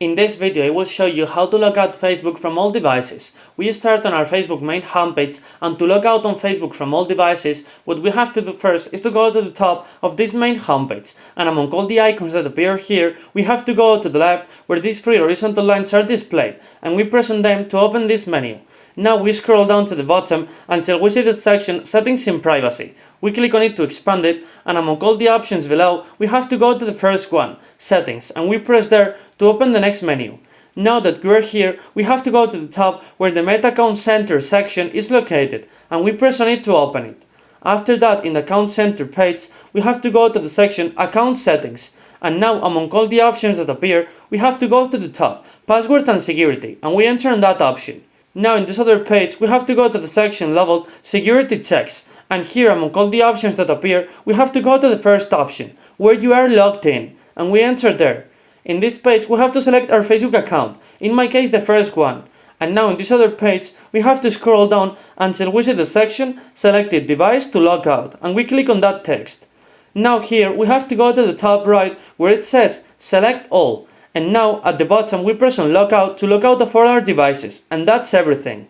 In this video, I will show you how to log out Facebook from all devices. We start on our Facebook main homepage, and to log out on Facebook from all devices, what we have to do first is to go to the top of this main homepage, and among all the icons that appear here, we have to go to the left where these three horizontal lines are displayed, and we press on them to open this menu. Now we scroll down to the bottom until we see the section Settings in Privacy. We click on it to expand it, and among all the options below, we have to go to the first one, Settings, and we press there to open the next menu. Now that we're here, we have to go to the top where the Meta Account Center section is located, and we press on it to open it. After that, in the Account Center page, we have to go to the section Account Settings, and now among all the options that appear, we have to go to the top, Password and Security, and we enter on that option. Now in this other page, we have to go to the section labeled Security Checks, and here among all the options that appear, we have to go to the first option, where you are logged in, and we enter there. In this page, we have to select our Facebook account, in my case the first one. And now in this other page, we have to scroll down until we see the section Selected Device to log out, and we click on that text. Now here, we have to go to the top right where it says Select All. And now at the bottom we press on Logout to log out of all our devices, and that's everything.